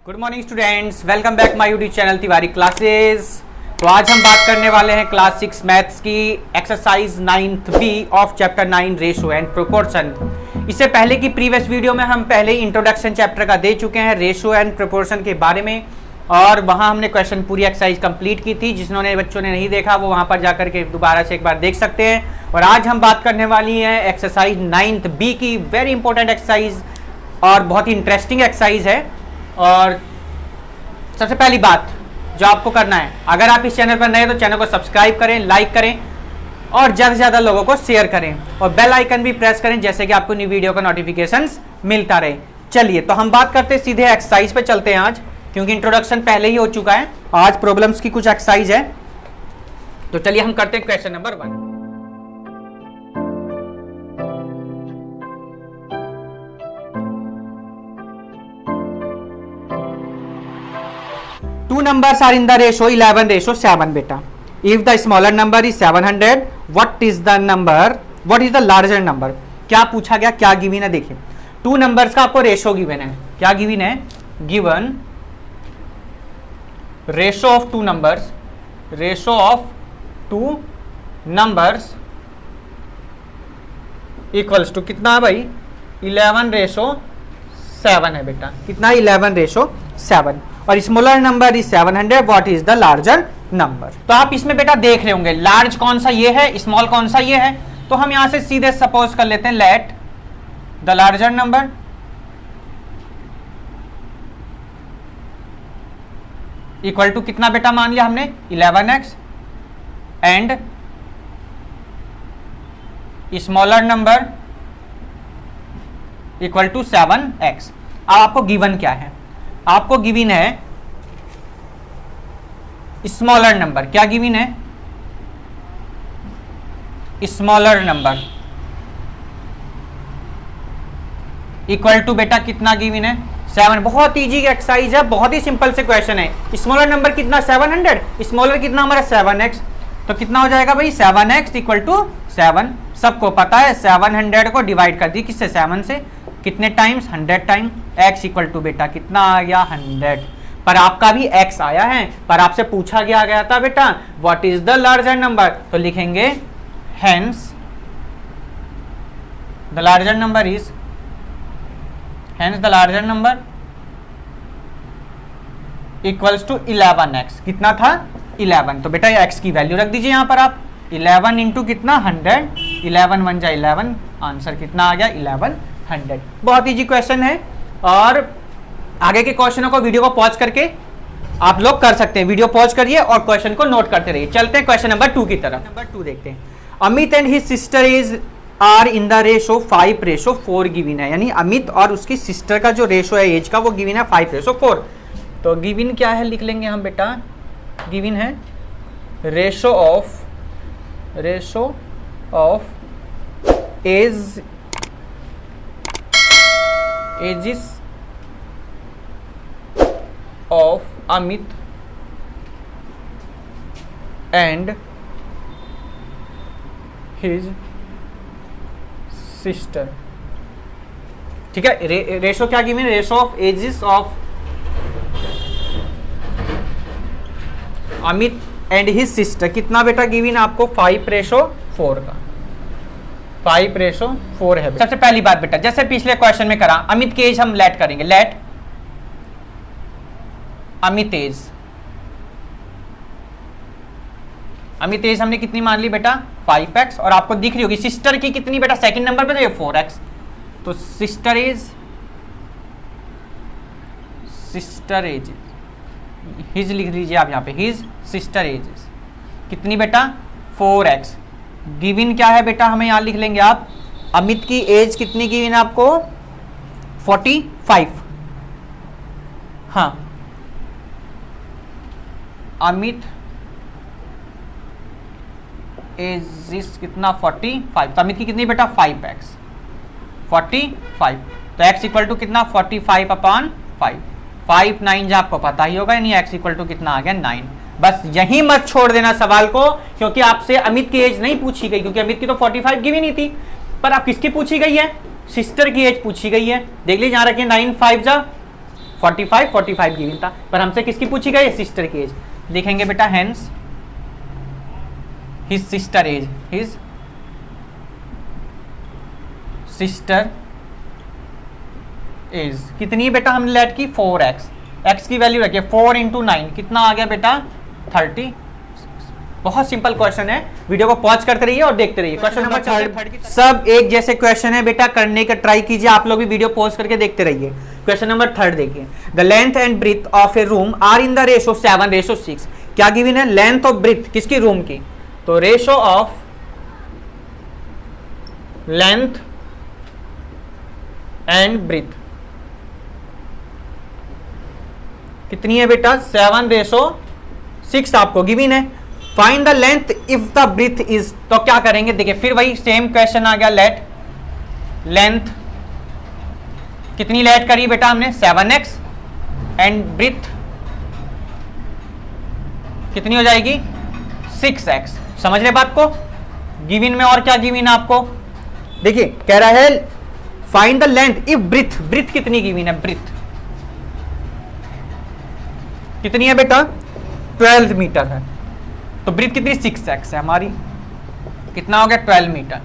Good morning students, welcome back my YouTube channel Tiwari classes. तो आज हम बात करने वाले हैं क्लास 6 मैथ्स की exercise 9th B of chapter 9 ratio and proportion. इससे पहले की प्रीवियस वीडियो में हम पहले इंट्रोडक्शन चैप्टर का दे चुके हैं रेशो एंड प्रोपोर्शन के बारे में, और वहां हमने क्वेश्चन पूरी एक्सरसाइज कंप्लीट की थी। जिन्होंने बच्चों ने नहीं देखा वो वहां पर जाकर के दोबारा से एक बार देख सकते हैं। और आज हम बात करने वाली है एक्सरसाइज 9th बी की, वेरी इंपॉर्टेंट एक्सरसाइज और बहुत ही इंटरेस्टिंग एक्सरसाइज है। और सबसे पहली बात जो आपको करना है, अगर आप इस चैनल पर नए तो चैनल को सब्सक्राइब करें, लाइक करें और ज़्यादा से ज़्यादा लोगों को शेयर करें और बेल आइकन भी प्रेस करें जैसे कि आपको न्यू वीडियो का नोटिफिकेशंस मिलता रहे। चलिए तो हम बात करते हैं सीधे एक्सरसाइज पे चलते हैं आज, क्योंकि इंट्रोडक्शन पहले ही हो चुका है। आज प्रॉब्लम्स की कुछ एक्सरसाइज है, तो चलिए हम करते हैं question number 1। Two numbers are in the ratio 11:7 बेटा। If the smaller number is 700, what is the larger number? क्या पूछा गया, क्या गिवन है? देखिए टू नंबर्स का आपको रेशो गिवन है। क्या गिवन है? Given ratio of two numbers equals to कितना है भाई? 11:7 है बेटा। कितना? 11:7। और smaller number is 700, what is the larger number? तो आप इसमें बेटा देख रहे होंगे लार्ज कौन सा ये है, स्मॉल कौन सा ये है। तो हम यहां से सीधे सपोज कर लेते हैं let the larger number equal to कितना बेटा मान लिया हमने? 11x and smaller number equal to 7x। अब आपको गिवन क्या है? आपको गिवन है स्मॉलर नंबर। क्या गिवन है? स्मॉलर नंबर इक्वल टू बेटा कितना गिवन है? 7। बहुत इजी एक्सरसाइज है, बहुत ही सिंपल से क्वेश्चन है। स्मॉलर नंबर कितना? 700। स्मॉलर कितना हमारा? 7x। तो कितना हो जाएगा भाई? 7x equal to 7। सबको पता है 700 को डिवाइड कर दी किससे? 7 से। कितने times? 100 time. x equal to बेटा कितना आ गया? 100। पर आपका भी x आया है, पर आपसे पूछा गया था बेटा what is the larger number. तो लिखेंगे hence the larger number is equals to 11x। कितना था? 11। तो बेटा x की वैल्यू रख दीजिए यहां पर आप। 11 इंटू कितना? 100। 11 1 जा 11। आंसर कितना आ गया? 1100। बहुत इजी क्वेश्चन है, और आगे के क्वेश्चनों को वीडियो को पॉज करके आप लोग कर सकते हैं। वीडियो पॉज करिए और क्वेश्चन को नोट करते रहिए। चलते हैं क्वेश्चन नंबर 2 की तरफ। नंबर 2 देखते हैं। Amit and his sister is are in the ratio 5:4 given है। यानी अमित और उसकी सिस्टर का जो रेशो है एज का, वो गिवन है 5:4। तो गिवन क्या है लिख लेंगे हम बेटा। गिवन है ratio of ages of Amit and his sister। ठीक है, रेशो क्या given? Ratio of ages of Amit and his sister. कितना बेटा गिवन आपको? 5:4 का। 5:4 है। सबसे पहली बात बेटा, जैसे पिछले क्वेश्चन में करा, अमित की एज हम लेट करेंगे। लेट अमित एज हमने कितनी मान ली बेटा? 5x। और आपको दिख रही होगी सिस्टर की कितनी बेटा? सेकंड नंबर पे तो ये 4x। तो सिस्टर एज हिज लिख लीजिए आप यहाँ पे। हिज सिस्टर एज कितनी बेटा? 4x। गिवन क्या है बेटा? हमें यहाँ लिख लेंगे आप। अमित की एज कितनी गिवन है आपको? 45। हाँ, अमित एज कितना? 45। तो अमित की कितनी बेटा? 5x। 45। तो x इक्वल टू कितना? 45/5। 5 9 आपको पता ही होगा, यानी x इक्वल टू कितना आ गया? 9। बस यही मत छोड़ देना सवाल को, क्योंकि आपसे अमित की एज नहीं पूछी गई, क्योंकि अमित की तो 45 गिवन ही थी। पर अब किसकी पूछी गई है? सिस्टर की एज पूछी गई है। देख लीजिए यहाँ रखिए 9 5 जा 45 गिवन था, पर हमसे किसकी पूछी गई? सिस्टर की एज। लिखेंगे बेटा hence his sister age, his sister age कितनी है बेटा? हमने लेट की 4x, x की वैल्यू रखिए 4 इंटू 9 कितना आ गया बेटा? 30। बहुत सिंपल क्वेश्चन है, वीडियो को पॉज करते रहिए और देखते रहिए। क्वेश्चन नंबर 3 सब एक जैसे क्वेश्चन है बेटा, करने का ट्राई कीजिए, आप लोग भी वीडियो पॉज करके देखते रहिए। क्वेश्चन नंबर 3 देखिए, the length and breadth of a room are in the ratio 7:6। क्या गिवन है? लेंथ ऑफ ब्रीथ किसकी? रूम की। तो ratio of length and breadth कितनी है बेटा? 7:6 आपको गिवन है। Find the length if the breadth is, तो क्या करेंगे? देखिए फिर वही सेम क्वेश्चन आ गया। लेट लेंथ कितनी लेट करी बेटा हमने? 7x एंड ब्रीथ कितनी हो जाएगी? 6x। समझ रहे बात को? गिवन में और क्या गिवन आपको? देखिए कह रहा है find the length if breadth, breadth कितनी गिवन है? ब्रीथ कितनी है बेटा? 12 मीटर है, तो ब्रीथ कितनी? 6x है हमारी। कितना हो गया? 12 मीटर।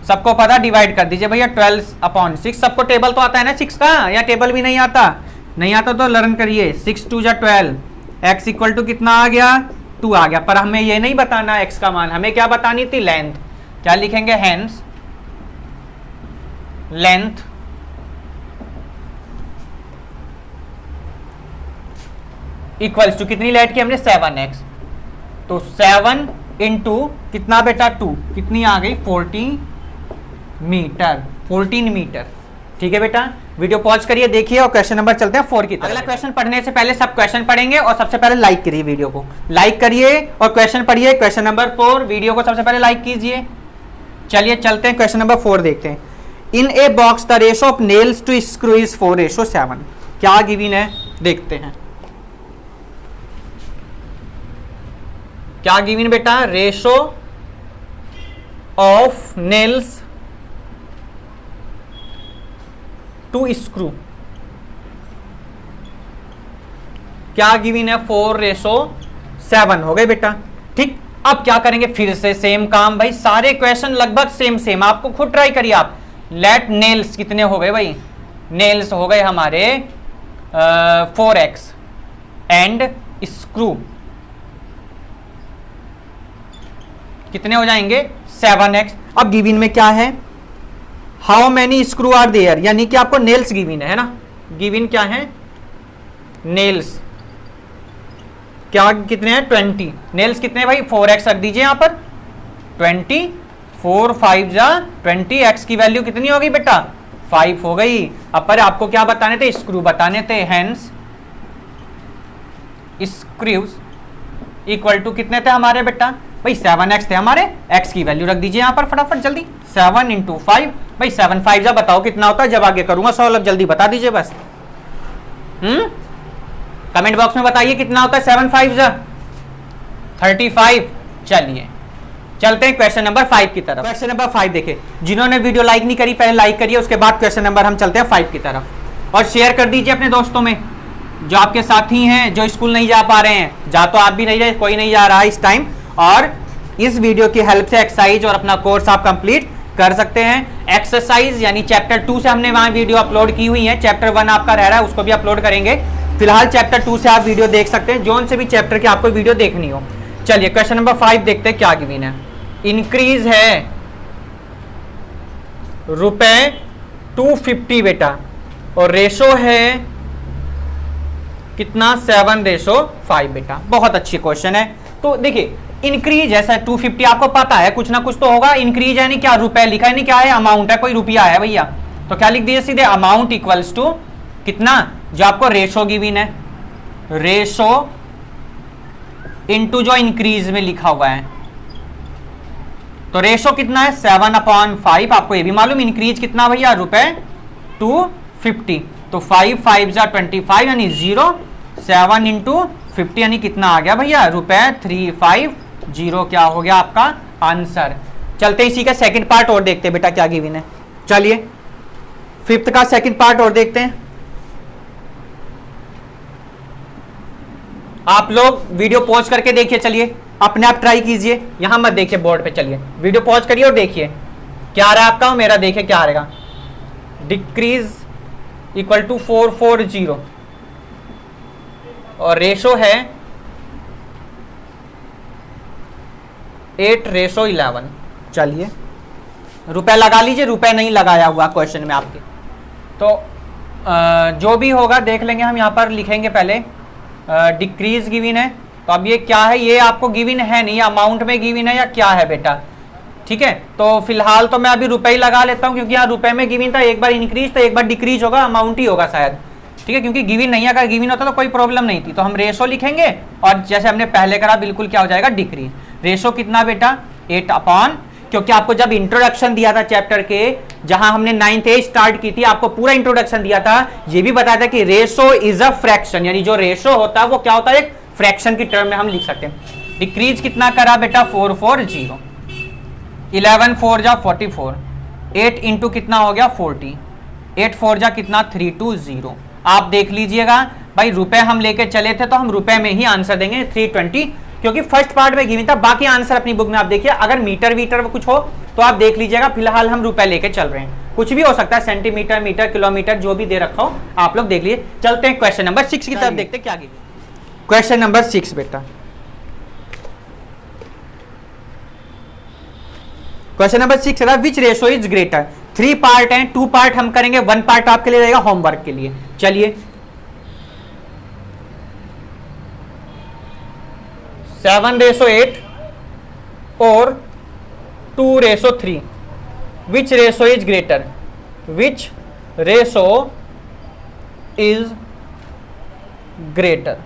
सबको पता, डिवाइड कर दीजिए भैया 12/6। सबको टेबल तो आता है ना 6 का, या टेबल भी नहीं आता? नहीं आता तो लर्न करिए। 6 2 जा 12, x इक्वल टू कितना आ गया? 2 आ गया। पर हमें ये नहीं बताना x का मान, हमें क्या बतानी थी? लेंथ। क्या लिखेंगे? हेंस लेंथ इक्वल्स टू कितनी लेट की हमने? 7x। तो 7 इंटू कितना बेटा? 2 कितनी आ गई? 14 मीटर। ठीक है बेटा, वीडियो पॉज करिए, देखिए और क्वेश्चन नंबर चलते हैं 4 की तरफ। अगला क्वेश्चन पढ़ने से पहले सब क्वेश्चन पढ़ेंगे और सबसे पहले लाइक करिए, वीडियो को लाइक करिए और क्वेश्चन पढ़िए। क्वेश्चन नंबर 4, वीडियो को सबसे पहले लाइक कीजिए। चलिए चलते हैं क्वेश्चन नंबर 4 देखते हैं। In a box the ratio of nails to screw is 4:7। क्या गिवन है? देखते हैं क्या गिवन बेटा? Ratio of nails to screw क्या गिवन है? 4:7 हो गए बेटा। ठीक, अब क्या करेंगे? फिर से सेम काम भाई, सारे क्वेश्चन लगभग सेम, आपको खुद ट्राई करिए आप। लेट नेल्स कितने हो गए भाई? नेल्स हो गए हमारे 4x एंड स्क्रू कितने हो जाएंगे? 7x। अब गिवन में क्या है? How many screw are there, यानी कि आपको नेल्स गिवन है ना? गिवन क्या है? नेल्स क्या कितने हैं? 20। नेल्स कितने हैं भाई? 4x रख दीजिए यहां पर। 20 4 5 जा 20, x की वैल्यू कितनी होगी बेटा? 5 हो गई। अब पर आपको क्या बताने थे? स्क्रू बताने थे। हेंस स्क्रूज इक्वल टू कितने थे हमारे बेटा? भाई 7x थे हमारे। x की वैल्यू रख दीजिए यहां पर फटाफट जल्दी। 7 इंटू 5, भाई 7 5 जा बताओ कितना होता है? जब आगे करूंगा सॉल्व, अब जल्दी बता दीजिए बस। कमेंट बॉक्स में बताइए कितना होता है 7 5 जा? 35। चलिए चलते हैं क्वेश्चन नंबर 5 की तरफ। क्वेश्चन नंबर 5 देखिए, जिन्होंने वीडियो लाइक नहीं करी पहले लाइक करिए, उसके बाद क्वेश्चन नंबर हम चलते हैं 5 की तरफ। और शेयर कर दीजिए अपने दोस्तों में, जो आपके साथी हैं जो स्कूल नहीं जा पा रहे हैं। जा तो आप भी नहीं रहे, कोई नहीं जा रहा है इस टाइम, और इस वीडियो की हेल्प से एक्सरसाइज और अपना कोर्स आप कंप्लीट कर सकते हैं। एक्सरसाइज यानी चैप्टर 2 से हमने वहां वीडियो अपलोड की हुई है, चैप्टर 1 आपका रह रहा है, उसको भी अपलोड करेंगे। फिलहाल चैप्टर 2 से आप वीडियो देख सकते हैं, जोन से भी चैप्टर की आपको वीडियो देखनी हो। चलिए क्वेश्चन नंबर 5 देखते हैं क्या गिवन है। इंक्रीज है ₹250 बेटा, और रेशो है कितना? 7:5 बेटा। बहुत अच्छी क्वेश्चन है। तो देखिए इंक्रीज ऐसा 250 आपको पता है, कुछ ना कुछ तो होगा। इंक्रीज यानी क्या? रुपए लिखा है, नहीं क्या है? अमाउंट है, कोई रुपया है भैया। तो क्या लिख दीजिए सीधे? अमाउंट इक्वल्स टू कितना? जो आपको रेशो गिवन है, रेशो इनटू जो इंक्रीज में लिखा हुआ है। तो रेशो कितना है? 7/5। आपको ये भी मालूम, इंक्रीज कितना भैया? ₹250। तो 5 5 जा 25 यानी 0। 7 इंटू 50 यानी कितना आ गया भैया? ₹350। क्या हो गया आपका आंसर? चलते इसी का सेकंड पार्ट और देखते हैं बेटा क्या गिवन है। चलिए 5th का सेकंड पार्ट और देखते हैं। आप लोग वीडियो पॉज करके देखिए, चलिए अपने आप ट्राई कीजिए, यहां मत देखिए बोर्ड पे, चलिए वीडियो पॉज करिए और देखिए क्या आ रहा है आपका और मेरा, देखिए क्या आ रहेगा। डिक्रीज इक्वल टू 440 और रेशो है 8:11। चलिए रुपए लगा लीजिए, रुपए नहीं लगाया हुआ क्वेश्चन में आपके, तो जो भी होगा देख लेंगे हम। यहाँ पर लिखेंगे पहले डिक्रीज गिविन है, तो अब ये क्या है, ये आपको गिविन है नहीं, अमाउंट में गिविन है या क्या है बेटा, ठीक है। तो फिलहाल तो मैं अभी रुपए ही लगा लेता हूँ, क्योंकि यहाँ रुपए में गिविन था, एक बार इंक्रीज था एक बार डिक्रीज होगा, अमाउंट ही होगा शायद, ठीक है, क्योंकि गिविन नहीं है। अगर गिविन होता तो कोई प्रॉब्लम नहीं थी। तो हम रेशो लिखेंगे और जैसे हमने पहले करा बिल्कुल क्या हो जाएगा, डिक्रीज। रेशो कितना बेटा 8 क्योंकि आपको जब इंट्रोडक्शन दिया था चैप्टर के, जहां हमने 9th ए स्टार्ट की थी, आपको पूरा इंट्रोडक्शन दिया था, ये भी बताया था कि रेशो इज अ फ्रैक्शन, यानी जो रेशो होता है वो क्या होता है, एक फ्रैक्शन की टर्म में हम लिख सकते हैं। डिक्रीज कितना करा बेटा 440, 11 4 जा 44, 8 इंटू कितना हो गया 40, 8 4 जा कितना 320। आप देख लीजिएगा भाई, रुपए हम लेके चले थे तो हम रुपए में ही आंसर देंगे 320, क्योंकि फर्स्ट पार्ट में गिवन था। बाकी आंसर अपनी बुक में आप देखिए, अगर मीटर वीटर में कुछ हो तो आप देख लीजिएगा। फिलहाल हम रुपए लेके चल रहे हैं, कुछ भी हो सकता है, सेंटीमीटर मीटर किलोमीटर जो भी दे रखा हो आप लोग देख लीजिए। चलते हैं क्वेश्चन नंबर 6 की तरफ, देखते क्या गिवन। क्वेश्चन नंबर 6 बेटा, क्वेश्चन नंबर 6 है विच रेशो इज ग्रेटर। 3 पार्ट हैं, 2 पार्ट हम करेंगे, 1 पार्ट आपके लिए रहेगा होमवर्क के लिए। चलिए 7:8 और 2:3, which ratio is greater, which ratio is greater.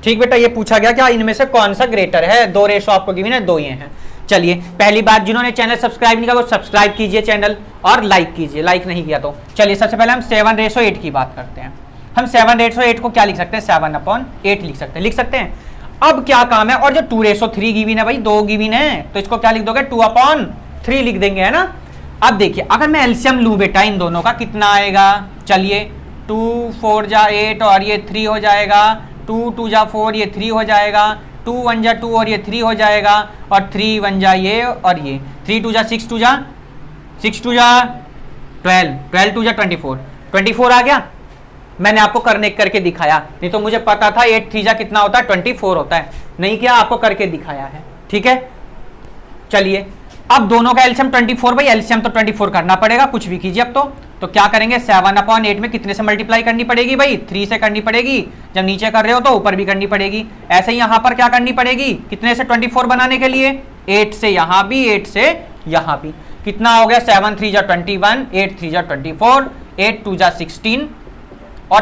ठीक बेटा, ये पूछा गया क्या इनमें से कौन सा ग्रेटर है। 2 रेशो आपको गिवन है, 2 ये हैं। चलिए पहली बात, जिन्होंने चैनल सब्सक्राइब नहीं किया वो सब्सक्राइब कीजिए चैनल और लाइक कीजिए, लाइक नहीं किया तो। चलिए सबसे पहले हम 7:8 की बात करते हैं। हम 7:8 को क्या लिख सकते हैं, 7/8 लिख सकते हैं, लिख सकते हैं। अब क्या काम है, और जो 2:3 गिवन है भाई, 2 गिवन है, तो इसको क्या लिख दोगे 2/3 लिख देंगे, है ना। अब देखिए अगर मैं एलसीएम लूं बेटा इन दोनों का, कितना आएगा, चलिए 2 4 जा 8 और ये 3 हो जाएगा, 2 2 जा 4 ये 3 हो जाएगा, 2 1 जा 2 और ये 3 हो जाएगा, और 3 1 जा ये और ये 3 2 जा 6 2 जा 6 2 जा 12 12 2 जा 24 आ गया। मैंने आपको करके दिखाया, नहीं तो मुझे पता था 8 3 जा कितना होता है 24 होता है, नहीं किया, आपको करके दिखाया है, ठीक है। चलिए अब दोनों का एलसीएम 24 भाई, एलसीएम तो 24 करना पड़ेगा, कुछ भी कीजिए अब तो क्या करेंगे 7/8 में कितने से मल्टीप्लाई करनी पड़ेगी भाई, 3 से करनी पड़ेगी। जब नीचे कर रहे हो तो ऊपर भी करनी पड़ेगी। ऐसे ही यहां पर क्या करनी पड़ेगी, कितने से 24 बनाने के लिए, 8 से यहां भी 8 से यहां भी। कितना हो गया 7 3 जा 21, 8 3 जा 24, 8 2 जा 16 और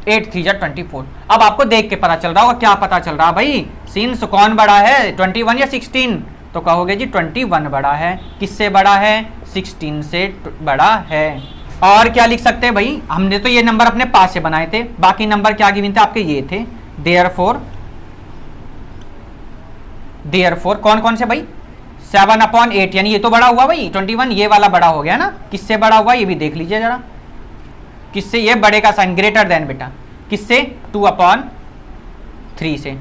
8 3 जा 24। अब आपको देख के पता चल रहा होगा, क्या पता चल रहा भाई, सिंस कौन बड़ा है 21 या 16, तो कहोगे जी 21 बड़ा है। किससे बड़ा है, 16 से बड़ा है। और क्या लिख सकते हैं भाई, हमने तो ये नंबर अपने पास से बनाए थे, बाकी नंबर क्या गिवन थे आपके, ये थे। देयरफॉर कौन कौन से भाई, 7/8, यानी ये तो बड़ा हुआ भाई 21, ये वाला बड़ा हो गया ना। किससे बड़ा हुआ ये भी देख लीजिए जरा, किससे, ये बड़े का साइन ग्रेटर देन बेटा, किससे 2/3 से।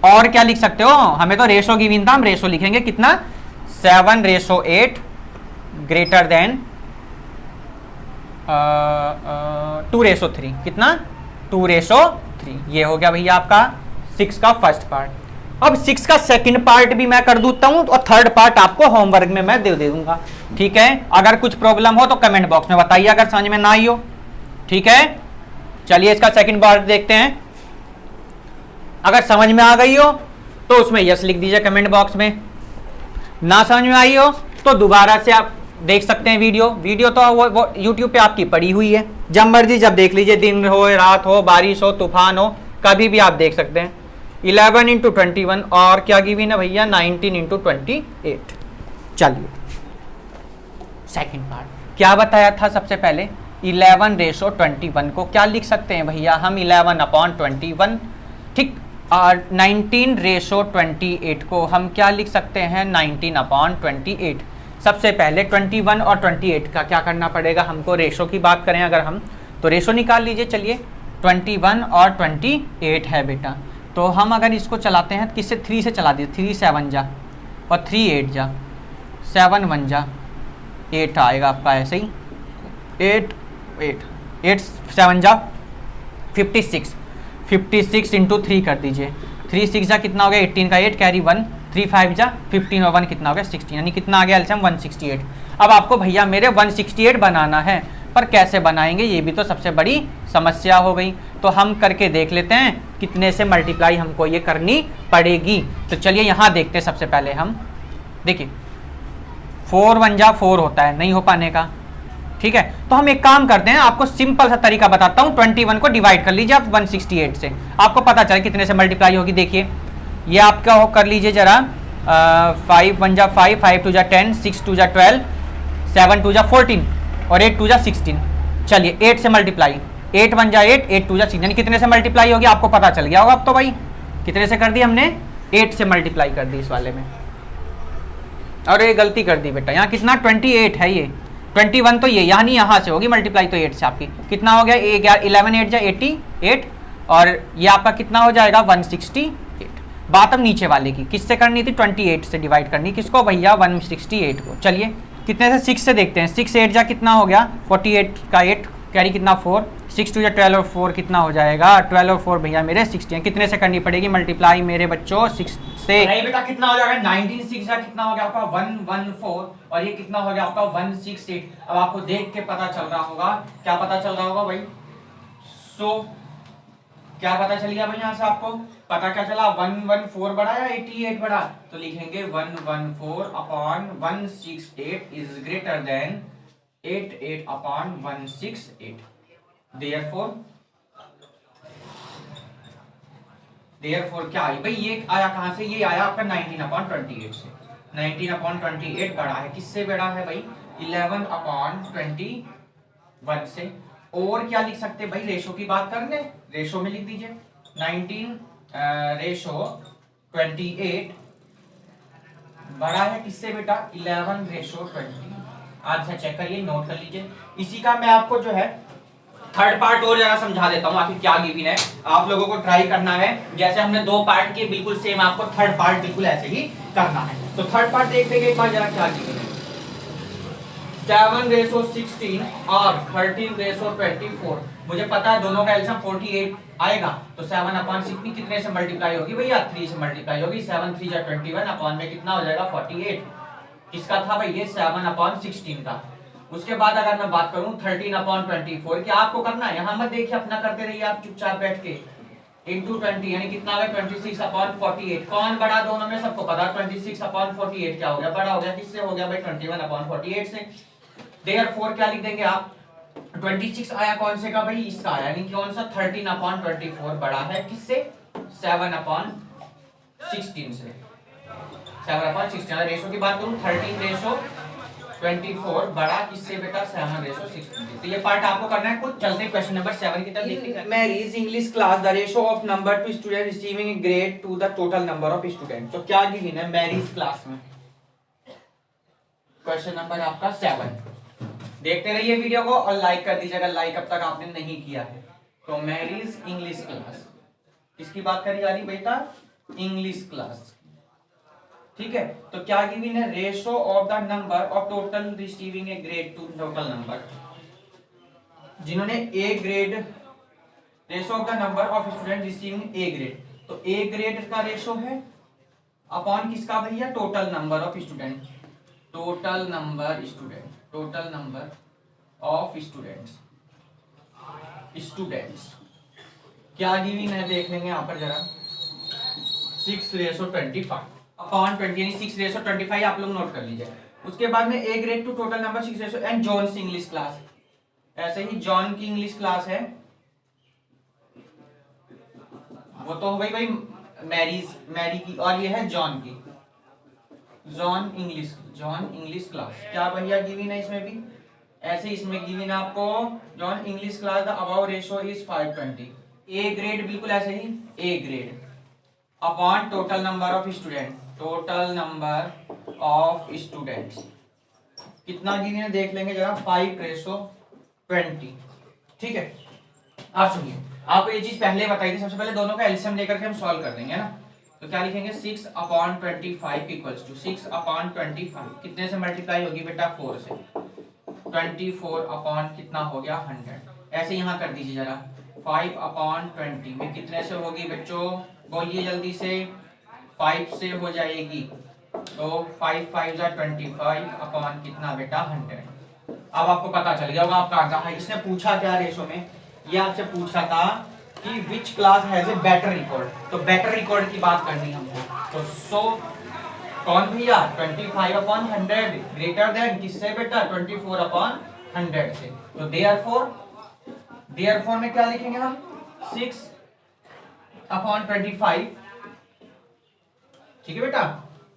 और क्या लिख सकते हो, हमें तो रेशो गिवन था, हम रेशो लिखेंगे कितना 7:8 ग्रेटर देन 2:3, कितना 2:3। ये हो गया भैया आपका 6 का फर्स्ट पार्ट। अब 6 का सेकंड पार्ट भी मैं कर दूंगा हूं और थर्ड पार्ट आपको होमवर्क में मैं दे दूंगा, ठीक है। अगर कुछ प्रॉब्लम हो तो कमेंट बॉक्स में बताइए, अगर समझ में ना आई हो, ठीक है। चलिए इसका सेकंड पार्ट देखते हैं। अगर समझ में आ गई हो तो उसमें यस लिख दीजिए कमेंट बॉक्स में, ना समझ में आई हो तो दोबारा से आप देख सकते हैं वीडियो तो वो YouTube पे आपकी पड़ी हुई है, जब मर्जी जब देख लीजिए, दिन हो रात हो बारिश हो तूफान हो कभी भी आप देख सकते हैं। 11 × 21 और क्या गिवन है भैया 19 × 28। चलिए सेकंड पार्ट क्या बताया था, सबसे पहले 11:21 को क्या लिख सकते हैं भैया हम 11/21, ठीक। और 19:28 को हम क्या लिख सकते हैं 19/28। सबसे पहले 21 और 28 का क्या करना पड़ेगा हमको, रेशो की बात करें अगर हम तो रेशो निकाल लीजिए। चलिए 21 और 28 है बेटा। तो हम अगर इसको चलाते हैं किससे, 3 से चला दिए, 3 7 जा और 3 8 जा, 7 1 जा 8 आएगा आपका ऐसे ही, 8 8 8 7 जा 56, 56 इंटू 3 कर दीजिए, 3 6 जा कितना हो गया 18 का 8 कैरी 1, 3 5 जा 15 और 1 कितना हो गया 16, यानी कितना आ गया एलसीएम 168। अब आपको भैया मेरे 168 बनाना है, पर कैसे बनाएंगे ये भी तो सबसे बड़ी समस्या हो गई। तो हम करके देख लेते हैं कितने से मल्टीप्लाई हमको ये करनी पड़ेगी। तो चलिए यहाँ देखते हैं सबसे पहले हम, देखिए 4 1 जा 4 होता है, नहीं हो पाने का, ठीक है। तो हम एक काम करते हैं, आपको सिंपल सा तरीका बताता हूँ, 21 को डिवाइड कर लीजिए आप 168 से, आपको पता चले कितने से मल्टीप्लाई होगी। देखिए ये आपका हो कर लीजिए जरा, 5 1 जा 5, 5 2 जा 10, 6 2 जा 12, 7 2 जा 14 और 8 2 जा 16। चलिए 8 से मल्टीप्लाई, 8 1 जा 8, 8 2 जा 6, यानी कितने से मल्टीप्लाई होगी आपको पता चल गया होगा अब तो भाई। कितने से कर दी हमने, 8 से मल्टीप्लाई कर दी इस वाले में। और ये गलती कर दी बेटा, यहाँ कितना 28 है, ये 21 तो ये यहाँ नहीं, यहाँ से होगी मल्टीप्लाई, तो 8 से आपकी कितना हो गया, 11 8 जा 88 और ये आपका कितना हो जाएगा 168। बात अब नीचे वाले की, किससे करनी थी, 28 से डिवाइड करनी, किसको भैया 168 को। चलिए कितने से, 6 से देखते हैं, 6 8 जा कितना हो गया 48 का 8 कैरी कितना 4, 6 2 जा 12 और 4 कितना हो जाएगा 12 और 4 भैया मेरे 60। कितने से करनी पड़ेगी मल्टीप्लाई मेरे बच्चों, 6 से। नहीं बेटा कितना हो जाएगा 19, 6 जा कितना हो गया आपका 114 और ये कितना हो गया आपका 168। अब आपको देख के पता चल रहा होगा, क्या पता चल रहा होगा भाई, क्या पता चल गया भाई, यहाँ से आपको पता क्या चला, 114 बढ़ा या 88 बढ़ा, तो लिखेंगे 114 upon 168 is greater than 88 upon 168। Therefore क्या आई भाई, ये आया कहां से, ये आया आपका 19 अपॉन 28 से। 19 अपॉन 28 बढ़ा है, किससे बढ़ा है भाई, 11 अपॉन 21 से। और क्या लिख सकते भाई, रेशो की बात कर ले, रेशो में लिख दीजिए 19 रेशो 28 बड़ा है किससे बेटा, 11 रेशो 20। आंसर चेक करिए, नोट कर लीजिए। इसी का मैं आपको जो है थर्ड पार्ट और जरा समझा देता हूँ, आखिर क्या गिवन है, आप लोगों को ट्राई करना है, जैसे हमने 2 पार्ट किए बिल्कुल सेम आपको थर्ड पार्ट बिल्कुल ऐसे ही करना है। तो थर्ड पार्ट देख लेंगे एक बार जरा क्या गिवन है, 7 रेशो 16 और 13 रेशो 24। मुझे पता है दोनों का एलसीएम 48 आएगा, तो 7 अपॉन 16 कितने से मल्टीप्लाई होगी भैया, 3 से मल्टीप्लाई होगी, 7 3 जा 21 अपॉन में कितना हो जाएगा 48। किसका था भाई ये, 7 अपॉन 16 का। उसके बाद अगर मैं बात करूं 13 अपॉन 24, क्या आपको करना है, यहां मत देखिए, अपना करते रहिए आप चुपचाप बैठ के, इंटू 20 यानी कितना है 26 अपॉन 48। कौन बड़ा दोनों में, सबको पता 26 अपॉन 48 क्या हो गया, बड़ा हो गया, किससे हो गया भाई 21 अपॉन 48 से। देयरफॉर क्या लिख देंगे आप, 26 आया कौन से का भाई, इसका आया, यानी कौन सा 13 अपॉन 24 बड़ा है किससे, 7 अपॉन 16 से। 7 अपॉन 16, रेशो की बात करूं 13 रेशो 24 बड़ा किससे बेटा, 7 रेशो 16। तो ये पार्ट आपको करना है, कुछ चलते क्वेश्चन नंबर 7 की तरफ देखते हैं। Mary's English class the ratio of number to student receiving A grade to the total number of student. तो क्या गिवन है मैरीज क्लास में, क्वेश्चन नंबर आपका 7। देखते रहिए वीडियो को और लाइक कर दीजिएगा, लाइक अब तक आपने नहीं किया है। तो मैरीज इंग्लिश क्लास, किसकी बात करी जा रही बेटा, इंग्लिश क्लास, ठीक है। तो क्या गिवन है, ratio of the number of total receiving A grade to total number, जिन्होंने A grade, ratio of the number of student receiving A grade, तो ए ग्रेड का रेशो है अपॉन किसका भैया, total number of student, total number student, total number of students, क्या given है देख लेंगे यहाँ पर जरा, 6 रेशो 25 अपॉन 20 यानी 6 रेशो 25 आप लोग नोट कर लीजिए। उसके बाद में ए grade to total number 6 ratio and John English class, ऐसे ही जॉन की इंग्लिश क्लास है, वो तो हो गई भाई मैरी की, और ये है जॉन की, जॉन इंग्लिश क्लास। क्या भैया गिवन है इसमें भी, ऐसे इसमें गिवन आपको John English class the above ratio is 520। A grade बिल्कुल ऐसे ही, A grade upon total number of student, total number of students कितना गिवन है देख लेंगे जरा, 5 रेशो 20, ठीक है। आप सुनिए आपको ये चीज पहले बताई थी। सबसे पहले दोनों का एलसीएम लेकर के हम सॉल्व कर देंगे ना। तो क्या लिखेंगे 6/25 इक्वल्स टू 6/25 कितने से मल्टीप्लाई होगी बेटा 4 से 24 अपॉन कितना हो गया 100। ऐसे यहाँ कर दीजिए जरा 5/20 में कितने से होगी बच्चों बोलिए जल्दी से 5 से हो जाएगी तो 5 5 जा 25 अपॉन कितना बेटा 100। अब आपको पता चल गया होगा आपका आंसर है। इसने पूछा क्या रेशो में ये आपसे पूछा था कि which class has a better record. तो बेटर रिकॉर्ड की बात करनी हमको तो सो कौन भैया 25/100 ग्रेटर देन किससे बेटा 24/100 से। तो देयरफॉर में क्या लिखेंगे हम 6/25 ठीक है बेटा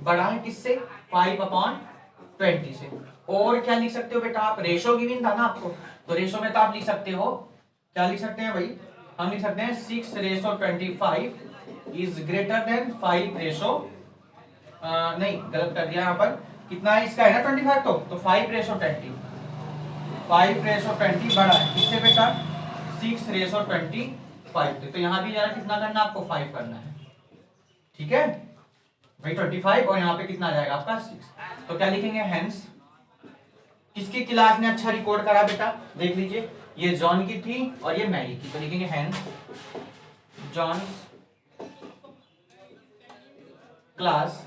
बड़ा है किससे 5/20 से। और क्या लिख सकते हो बेटा आप रेशो गिवन था ना आपको तो रेशो में तो आप लिख सकते हो क्या लिख सकते हैं भाई हम लिख सकते हैं 6/25 इज ग्रेटर देन 5 नहीं गलत कर दिया यहाँ पर कितना है इसका है ना 25 तो 5/20 5/20 बड़ा है किससे बेटा 6/25 तो यहाँ भी जरा कितना करना आपको 5 करना है ठीक है भाई 25 और यहाँ पे कितना आ जाएगा आपका 6। तो क्या लिखेंगे हेंस किसकी क्लास ने अच्छा रिकॉर्ड करा बेटा देख लीजिए ये जॉन की थी और ये मैरी की। तो लिखेंगे hence John's class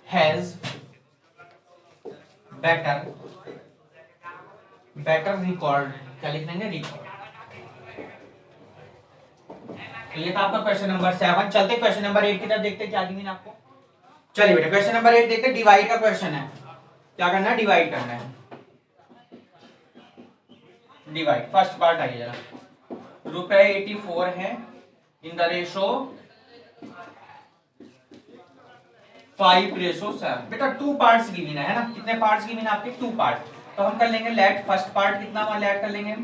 has better record क्या लिख देंगे रिकॉर्ड। तो ये था आपका क्वेश्चन नंबर 7। चलते क्वेश्चन नंबर 8 की तरफ देखते क्या गिवन आपको। चलिए बेटा क्वेश्चन नंबर 8 देखते डिवाइड का क्वेश्चन है। क्या करना है डिवाइड करना है। डिवाइड फर्स्ट पार्ट आइए जरा ₹84 है इन द रेशो 5/7। बेटा 2 पार्ट्स गिवन है ना कितने पार्ट्स गिवन है आपके 2 पार्ट। तो हम कर लेंगे लेट फर्स्ट पार्ट कितना लेट कर लेंगे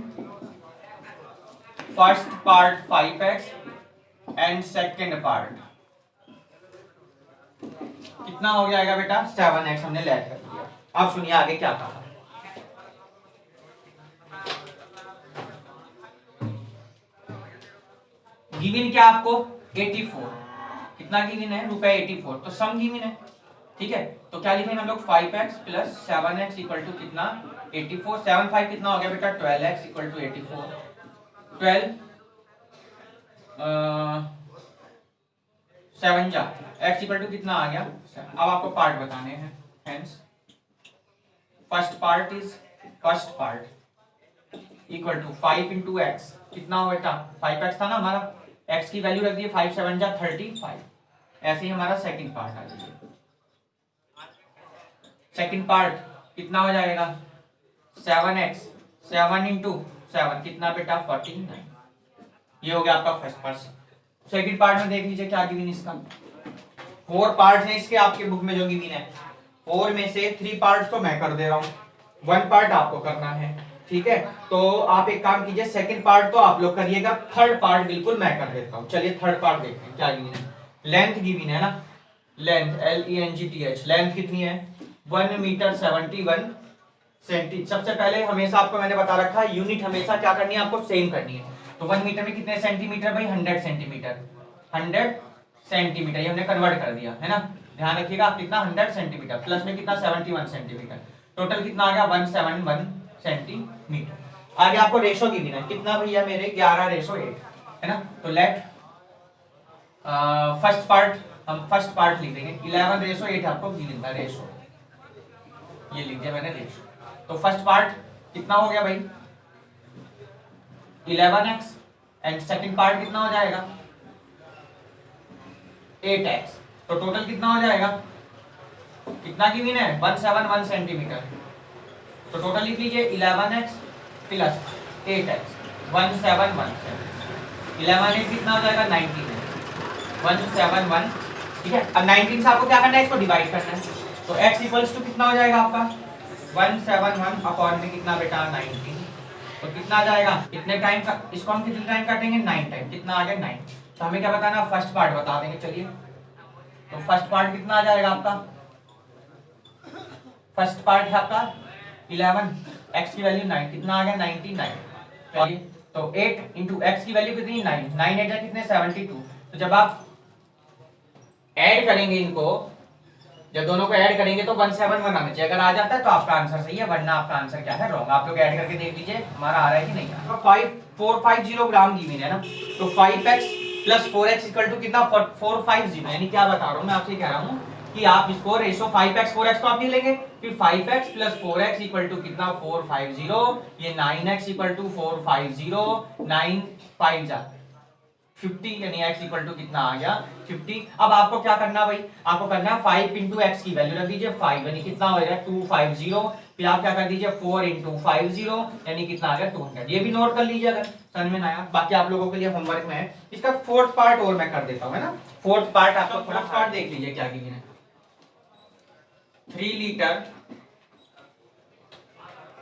first part 5x and second part कितना हो जाएगा बेटा 7x हमने लेट कर दिया। अब सुनिए आगे क्या कहा गिवन क्या आपको 84 कितना गिवन है ₹84 तो सम गिवन है ठीक है। तो क्या लिखेंगे हम लोग 5x plus 7x equal to कितना 84 7 5 कितना हो गया बेटा 12x इक्वल टू 84 12 7 जा x इक्वल टू कितना आ गया 7। अब आपको पार्ट बताने हैं hence first part equal to 5 into X कितना हो बेटा 5x था ना हमारा x की वैल्यू रख दी 5 7 जा 35। ऐसे ही हमारा सेकंड पार्ट आ जाएगा। सेकंड पार्ट कितना हो जाएगा 7x 7 इंटू 7 कितना बेटा 49। ये हो गया आपका फर्स्ट पार्ट। सेकंड पार्ट में देख लीजिए क्या गिवन इसका 4 पार्ट है इसके आपके बुक में जो गिवन है 4 में से 3 पार्ट तो मैं कर दे रहा हूँ 1 पार्ट आपको करना है ठीक है। तो आप एक काम कीजिए सेकंड पार्ट तो आप लोग करिएगा थर्ड पार्ट बिल्कुल मैं कर देता हूँ। चलिए थर्ड पार्ट देखते हैं क्या गिवन है। लेंथ गिवन है ना लेंथ LENGTH लेंथ कितनी है 1 मीटर 71 सेंटी। सबसे पहले हमेशा आपको मैंने बता रखा है यूनिट हमेशा क्या करनी है आपको सेम करनी है। तो 1 मीटर में कितने सेंटीमीटर भाई 100 सेंटीमीटर 100 सेंटीमीटर ये हमने कन्वर्ट कर दिया है ना। ध्यान रखिएगा आप कितना 100 सेंटीमीटर प्लस में कितना 71 सेंटीमीटर टोटल कितना आ गया 171 सेंटीमीटर। आगे आपको रेशो गिवन है कितना भैया मेरे 11/8 है ना। तो लेट फर्स्ट पार्ट हम फर्स्ट पार्ट लिख देंगे 11/8 आपको गिवन था रेशो ये लिख दिया मैंने रेशो। तो फर्स्ट पार्ट कितना हो गया भाई 11x एंड सेकंड पार्ट कितना हो जाएगा 8x। तो टोटल कितना हो जाएगा कितना गिवन है 171 सेंटीमीटर। तो टोटल लिख लीजिए 11x प्लस 8x 1717 11 8 कितना हो जाएगा 19 171 ठीक है। अब 19 से आपको क्या करना है इसको डिवाइड करना है। तो x इक्वल्स टू कितना हो जाएगा आपका 171 अपॉन में कितना बेटा 19 तो कितना आ जाएगा कितने टाइम का इसको हम कितने टाइम काटेंगे 9 टाइम कितना आ गया 9। तो हमें क्या बताना फर्स्ट पार्ट बता देंगे चलिए। तो फर्स्ट पार्ट कितना आ जाएगा आपका फर्स्ट पार्ट है आपका 11 x की वैल्यू 9 कितना आ गया 99 चलिए, तो 8 इंटू एक्स की वैल्यू कितनी 9, 9 8 कितने 72। तो जब आप ऐड करेंगे इनको, जब दोनों को ऐड करेंगे तो 171 आना चाहिए। अगर आ जाता है तो आपका आंसर सही है, वरना आपका आंसर क्या है रॉन्ग। आप लोग ऐड करके देख लीजिए हमारा आ रहा है कि नहीं आ रहा। 450 ग्राम गिवन है ना, तो 5x plus 4x equal to कितना 450, यानी क्या बता रहा हूँ मैं आपसे, कह रहा हूँ कि आप इसको रेशो 5x 4x तो आप नहीं लेंगे, फिर 5x plus 4x equal to कितना 450, ये 9x इक्वल टू 450, 9 5 जा 50, यानी x इक्वल टू कितना आ गया 50। अब आपको क्या करना भाई, आपको करना है 5 इंटू एक्स की वैल्यू रख दीजिए 5, यानी कितना हो जाएगा 250। फिर आप क्या कर दीजिए 4 इंटू 50, यानी कितना आ गया 200। ये भी नोट कर लीजिए अगर समझ में ना आया। बाकी आप लोगों के लिए होमवर्क में है, इसका फोर्थ पार्ट और मैं कर देता हूँ, है ना। फोर्थ पार्ट आपको थोड़ा पार्ट देख लीजिए क्या गिवन है। 3 लीटर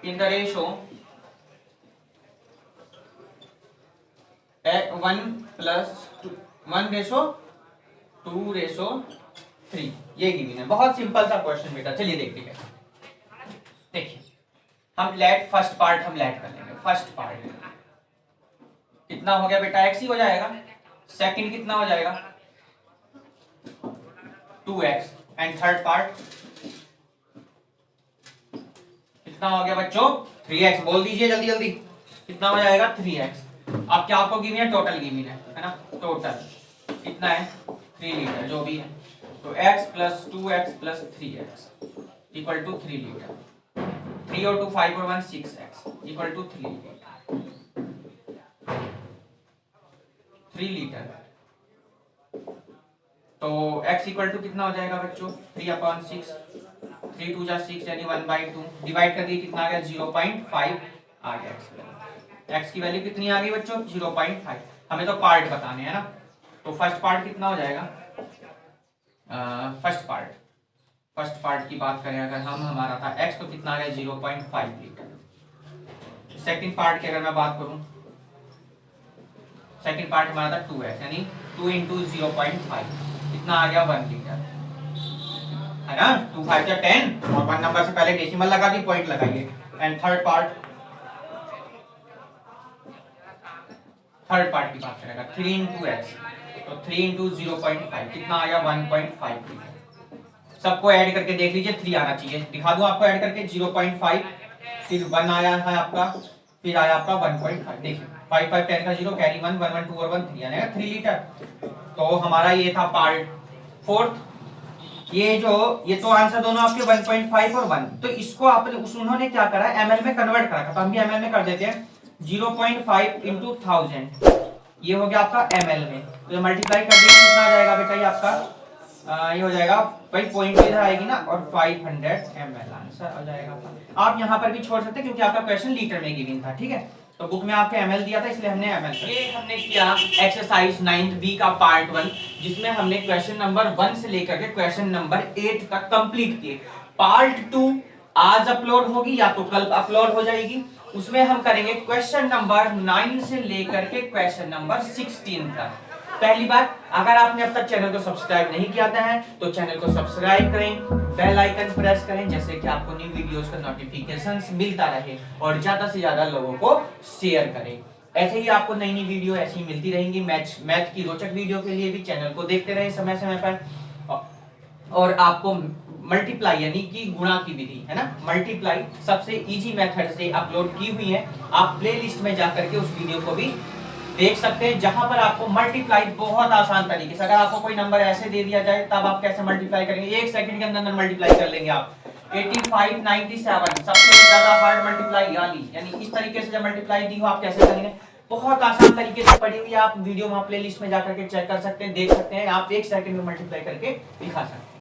इन द रेशो 1:2:3, ये गिवन है। बहुत सिंपल सा क्वेश्चन बेटा, चलिए देखते हैं। देखिए हम लेट फर्स्ट पार्ट हम लेट कर लेंगे। फर्स्ट पार्ट कितना हो गया बेटा, x ही हो जाएगा। सेकंड कितना हो जाएगा 2x, एंड थर्ड पार्ट कितना हो गया बच्चों 3x। बोल दीजिए जल्दी जल्दी, कितना हो जाएगा 3x। अब क्या आपको गिवन है, टोटल गिवन है ना। टोटल कितना है 3 लीटर जो भी है, तो x plus 2x plus 3x equal to 3 litre. 3 और 2 5 और 1 6x इक्वल टू 3 लीटर। तो x इक्वल टू कितना हो जाएगा बच्चों 3/6, 3 2 जा 6 यानी 1/2, डिवाइड कर दिए कितना आ गया 0.5 आ गया। x की वैल्यू कितनी आ गई बच्चों 0.5। हमें तो पार्ट बताने हैं ना, तो फर्स्ट पार्ट कितना हो जाएगा, फर्स्ट पार्ट की बात करें अगर हम, हमारा था x, तो कितना आ गया 0.5 लीटर। सेकंड पार्ट की अगर मैं बात करूं, सेकंड पार्ट हमारा था 2x, यानी 2 इंटू 0.5 कितना आ गया 1 लीटर, है ना। 2 5 जा 10 और 1 नंबर से पहले डेसिमल लगा दी, पॉइंट लगाइए। एंड थर्ड पार्ट की बात करेगा 3 इंटू एक्स, तो 3 इंटू 0.5 कितना आया 1.5 लीटर। सबको ऐड करके देख लीजिए 3 आना चाहिए, दिखा दूं आपको ऐड करके 0.5, फिर 1 आया है आपका, फिर आया आपका 1.5। देखिए 5 5 10 का 0 कैरी 1 1 1 2 और 1 3 आएगा 3 लीटर। तो हमारा ये था पार्ट फोर्थ। ये तो आंसर दोनों आपके 1.5 और 1, तो इसको आपने उन्होंने क्या करा एमएल में कन्वर्ट करा, तो हम भी एमएल में कर देते हैं। 0.5 इंटू 1000 ये हो गया आपका एमएल में, तो मल्टीप्लाई कर दिए कितना आ जाएगा बेटा, ये आपका ये हो जाएगा भाई पॉइंट इधर आएगी ना, और 500 ml आंसर आ जाएगा आपका। आप यहाँ पर भी छोड़ सकते हैं क्योंकि आपका क्वेश्चन लीटर में गिवन था, ठीक है। तो बुक में आपके ml दिया था इसलिए हमने ml। ये हमने किया एक्सरसाइज 9th बी का पार्ट 1, जिसमें हमने क्वेश्चन नंबर 1 से लेकर के क्वेश्चन नंबर 8 तक कंप्लीट किए। पार्ट 2 आज अपलोड होगी या तो कल अपलोड हो जाएगी, उसमें हम करेंगे क्वेश्चन नंबर 9 से लेकर के क्वेश्चन नंबर 16 तक। पहली बात, अगर आपने अब तक चैनल को सब्सक्राइब नहीं किया है तो चैनल को सब्सक्राइब करें, बेल आइकन प्रेस करें, जैसे कि आपको न्यू वीडियोस का नोटिफिकेशंस मिलता रहे, और ज्यादा से ज्यादा लोगों को शेयर करें। ऐसे ही आपको नई नई वीडियो ऐसी मिलती रहेंगी। मैथ की रोचक वीडियो के लिए भी चैनल को देखते रहें समय समय पर। और आपको मल्टीप्लाई यानी कि गुणा की विधि है ना, मल्टीप्लाई सबसे इजी मेथड से अपलोड की हुई है। आप प्लेलिस्ट में जाकर के उस वीडियो को भी देख सकते हैं, जहां पर आपको मल्टीप्लाई बहुत आसान तरीके से, अगर आपको कोई नंबर ऐसे दे दिया जाए तब आप कैसे मल्टीप्लाई करेंगे, 1 सेकंड के अंदर मल्टीप्लाई कर लेंगे आप। 8597 सबसे ज्यादा हार्ड मल्टीप्लाई यानी इस तरीके से जब मल्टीप्लाई दी हो आप कैसे करेंगे, बहुत आसान तरीके से पढ़ी हुई आप वीडियो में प्लेलिस्ट में जाकर के चेक कर सकते हैं, देख सकते हैं। आप 1 सेकंड में मल्टीप्लाई करके दिखा सकते हैं।